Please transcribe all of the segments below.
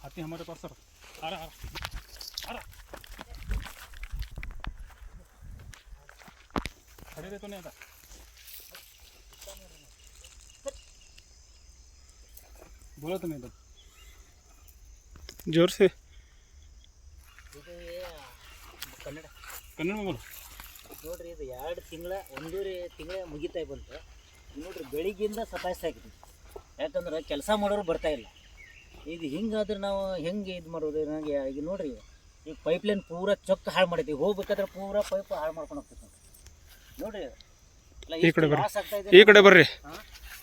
हाथी हमारे पास सर आ रहा खड़े रहे तो नहीं आता बोलो तो नहीं तो जोर से ಕನ್ನಡ कन्नड़ में बोलो ನೋಡ್ರಿ ಇದು 2 ತಿಂಗಳ 1.5 ತಿಂಗಳ ಮುಗಿತಾ ಬಂತು ನೋಡ್ರಿ ಬೆಳಿಗ್ಗೆಯಿಂದ ಸತಾಯಿಸ್ತಾ ಇದ್ದೀವಿ ಯಾಕಂದ್ರೆ ಕೆಲಸ ಮಾಡೋರು ಬರ್ತಾ ಇಲ್ಲ ಇದು ಹಿಂಗಾದ್ರೆ ನಾವು ಹೆಂಗೆ ಇದು ಮಾಡೋದು ನನಗೆ ಈಗ ನೋಡ್ರಿ ಈಗ ಪೈಪ್ಲೈನ್ ಪೂರಾ ಚೊಕ್ಕ ಹಾಳು ಮಾಡಿದ್ವಿ ಹೋಗ್ಬೇಕಾದ್ರೆ ಪೂರಾ ಪೈಪ್ ಹಾಳು ಮಾಡ್ಕೊಂಡು ಹೋಗ್ತೀವಿ ನೋಡ್ರಿ ಈ ಕಡೆ ಬರ್ರಿ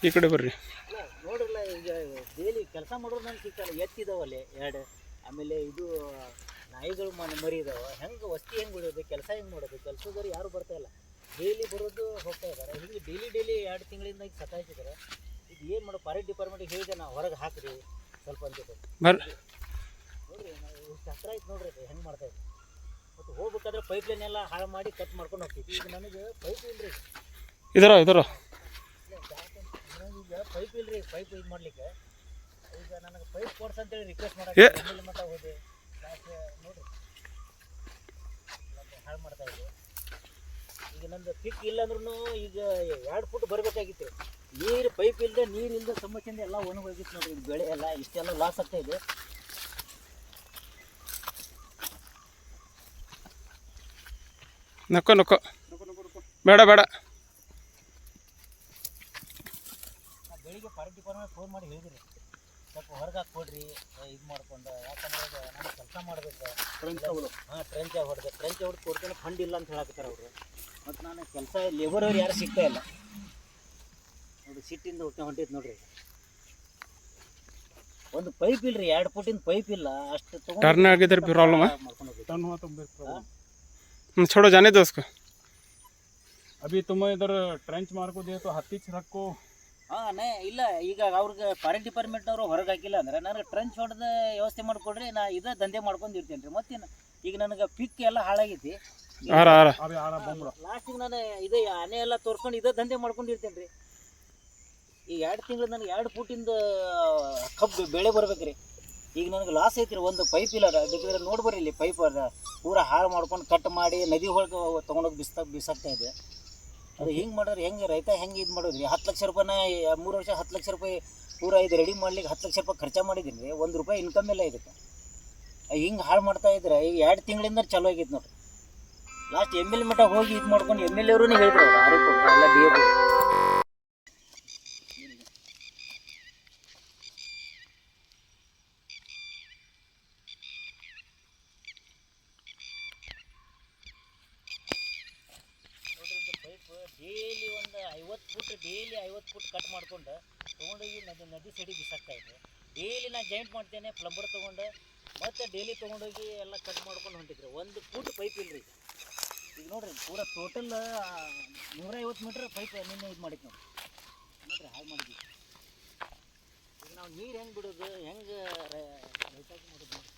ಈ ಕಡೆ ಬರ್ರಿ ನೋಡ್ರಲ್ಲ ಈಗ ಡೈಲಿ ಕೆಲಸ ಮಾಡೋರು ನಂಗೆ ಸಿಗ್ತಲ್ಲ ಎತ್ತಿದಾವಲ್ಲಿ 2 ಆಮೇಲೆ ಇದು ನಾಯಿಗಳು ಮರಿ ಇದಾವೆ ಹೆಂಗೆ ವಸ್ತಿ ಹೆಂಗೆ ಬಿಡೋದು ಕೆಲಸ ಹೆಂಗೆ ಮಾಡೋದು ಕೆಲಸದವ್ರು ಯಾರು ಬರ್ತಾ ಇಲ್ಲ ಡೈಲಿ ಬರೋದು ಹೋಗ್ತಾ ಇದ್ದಾರೆ ಹಿಂಗೆ ಡೈಲಿ 2 ತಿಂಗಳಿಂದ ಈಗ ಸತಾಯಿಸಿದ್ದಾರೆ ಈಗ ಏನು ಮಾಡೋ ಫಾರೆಸ್ಟ್ ಡಿಪಾರ್ಟ್ಮೆಂಟಿಗೆ ಹೇಳಿದೆ ನಾವು ಹೊರಗೆ ಹಾಕ್ರಿ ಸ್ವಲ್ಪ ಅಂತಿದ್ದೆ ನೋಡ್ರಿ ಇಷ್ಟು ಹತ್ರ ಆಯ್ತು ನೋಡ್ರಿ ಹೆಂಗೆ ಮಾಡ್ತಾ ಇದ್ವಿ ಮತ್ತು ಹೋಗ್ಬೇಕಾದ್ರೆ ಪೈಪ್ಲೈನ್ ಎಲ್ಲ ಹಾಳು ಮಾಡಿ ಕಟ್ ಮಾಡ್ಕೊಂಡು ಹೋಗ್ತೀವಿ ಈಗ ನನಗೆ ಪೈಪ್ ಇಲ್ರಿ ಇದರ ಈಗ ಪೈಪ್ ಇಲ್ರಿ ಪೈಪ್ ಇದು ಮಾಡ್ಲಿಕ್ಕೆ ಈಗ ನನಗೆ ಪೈಪ್ ಕೊಡ್ಸ ಅಂತೇಳಿ ರಿಕ್ವೆಸ್ಟ್ ಮಾಡಕ್ಕೆ ಮಟ್ಟ ಹೋದೆ ನೋಡ್ರಿ ಹಾಳು ಮಾಡ್ತಾ ಇದ್ದೆ ಈಗ ನಂದು ಪಿಕ್ ಇಲ್ಲ ಅಂದ್ರೂ ಈಗ 2 ಫುಟ್ ಬರಬೇಕಾಗಿತ್ತು ನೀರು ಪೈಪ್ ಇಲ್ಲದೆ ನೀರಿಲ್ಲದೆ ಸಮಸ್ಯೆಯಿಂದ ಎಲ್ಲ ಒಣಗೋಗಿತ್ತು ನೋಡ್ರಿ ಈಗ ಬೆಳೆ ಎಲ್ಲ ಇಷ್ಟೆಲ್ಲ ಲಾಸ್ ಆಗ್ತಾ ಇದೆ ನಕ್ಕೋ ಬೇಡ ಬೆಳಿಗ್ಗೆ ಫಾರೆಸ್ಟ್ ಡಿಪಾರ್ಟ್ಮೆಂಟ್ ಫೋನ್ ಮಾಡಿ ಹೇಳಿದ್ರಿ ಸ್ವಲ್ಪ ಹೊರಗೆ ಹಾಕ್ಕೊಡ್ರಿ ಇದು ಮಾಡ್ಕೊಂಡು ಯಾಕಂದ್ರೆ ನಾನು ಕೆಲಸ ಮಾಡಬೇಕು ಟ್ರೆಂಚ್ ಹೊಡೆದು ಕೊಡ್ತೇನೆ ಫಂಡ್ ಇಲ್ಲ ಅಂತ ಹೇಳಕತ್ತಾರೆ ಅವರು ಮತ್ತು ನಾನು ಕೆಲಸ ಲೇಬರ್ ಅವ್ರು ಯಾರು ಸಿಗ್ತಾ ಇಲ್ಲ ನೋಡಿ ಸಿಟ್ಟಿಂದ ಹೊಂಟೈತೆ ನೋಡ್ರಿ ಒಂದು ಪೈಪ್ ಇಲ್ರಿ 2 ಫುಟಿಂದ ಪೈಪ್ ಇಲ್ಲ ಅಷ್ಟು टर्न आगे इधर प्रॉब्लम है टर्न हुआ तो छोड़ो जाने दो उसको अभी तुम इधर ट्रेंच मार को दिए तो हाथी रखो ಇಲ್ಲ ಈಗ ಅವ್ರಿಗೆ ಫಾರೆಸ್ಟ್ ಡಿಪಾರ್ಟ್ಮೆಂಟ್ನವರು ಹೊರಗೆ ಹಾಕಿಲ್ಲ ಅಂದ್ರೆ ನನಗೆ ಟ್ರಂಚ್ ಹೊಡೆದ ವ್ಯವಸ್ಥೆ ಮಾಡಿಕೊಡ್ರಿ ನಾ ಇದೇ ದಂಧೆ ಮಾಡ್ಕೊಂಡು ಇರ್ತೇನೆ ರೀ ಮತ್ತೇನು ಈಗ ನನಗೆ ಪಿಕ್ ಎಲ್ಲ ಹಾಳಾಗೈತಿ ಲಾಸ್ಟಿಗೆ ನಾನು ಇದೇ ಆನೆ ಎಲ್ಲ ತೋರಿಸ್ಕೊಂಡು ಇದೇ ದಂಧೆ ಮಾಡ್ಕೊಂಡು ಇರ್ತೇನೆ ರೀ ಈಗ 2 ತಿಂಗಳು ನನಗೆ 2 ಫುಟಿಂದ ಕಬ್ಬು ಬೆಳೆ ಬರ್ಬೇಕ್ರಿ ಈಗ ನನಗೆ ಲಾಸ್ ಐತ್ರಿ ಒಂದು ಪೈಪ್ ಇಲ್ಲ ಬೇಕಾದ್ರೆ ನೋಡ್ಬರ್ರಿ ಇಲ್ಲಿ ಪೈಪ್ ಪೂರಾ ಹಾಳು ಮಾಡ್ಕೊಂಡು ಕಟ್ ಮಾಡಿ ನದಿ ಒಳಗೆ ತೊಗೊಂಡೋಗಿ ಬಿಸಾಕ್ತಾ ಇದೆ ಅದು ಹಿಂಗೆ ಮಾಡಿದ್ರೆ ಹೆಂಗೆ ರೈತ ಹೆಂಗೆ ಇದು ಮಾಡೋದ್ರಿ 10 ಲಕ್ಷ ರೂಪಾಯಿನ 3 ವರ್ಷ 10 ಲಕ್ಷ ರೂಪಾಯಿ ಪೂರಾ ಇದು ರೆಡಿ ಮಾಡ್ಲಿಕ್ಕೆ 10 ಲಕ್ಷ ರೂಪಾಯಿ ಖರ್ಚು ಮಾಡಿದ್ದೀನಿ ರೀ ₹1 ಇನ್ಕಮ್ ಇಲ್ಲ ಇದಕ್ಕೆ ಹಿಂಗೆ ಹಾಳು ಮಾಡ್ತಾ ಇದ್ರೆ ಈಗ 2 ತಿಂಗಳಿಂದ ಚಲೋ ಆಗೈತೆ ನೋಡ್ರಿ ಲಾಸ್ಟ್ ML ಮಟ್ಟ ಹೋಗಿ ಇದು ಮಾಡ್ಕೊಂಡು ML ಅವರು ಹೇಳಿದ್ರು ಅವ್ರು ಆರಿಫ್ ಎಲ್ಲ DA ಡೈಲಿ ಒಂದು 50 ಫುಟ್ ಕಟ್ ಮಾಡ್ಕೊಂಡು ತೊಗೊಂಡೋಗಿ ನದಿ ಸೈಡಿಗೆ ಬಿಸಾಕ್ತಾ ಇದೆ ಡೈಲಿ ನಾನು ಜಾಯಿಂಟ್ ಮಾಡ್ತೇನೆ ಪ್ಲಂಬರ್ ತೊಗೊಂಡು ಮತ್ತು ಡೈಲಿ ತೊಗೊಂಡೋಗಿ ಎಲ್ಲ ಕಟ್ ಮಾಡ್ಕೊಂಡು ಹೊಂಟಿದ್ರಿ 1 ಫುಟ್ ಪೈಪ್ ಇಲ್ಲರಿ ಈಗ ನೋಡ್ರಿ ಪೂರಾ ಟೋಟಲ್ 150 ಮೀಟ್ರ್ ಪೈಪ್ ನಿನ್ನೆ ಇದು ಮಾಡಿತ್ತು ನೋಡ್ರಿ ಹಾಳು ಮಾಡಿದ್ವಿ ಈಗ ನಾವು ನೀರು ಹೆಂಗೆ ಬಿಡೋದು ಹೆಂಗೆ ರೈತಾಕಿ ಮಾಡೋದು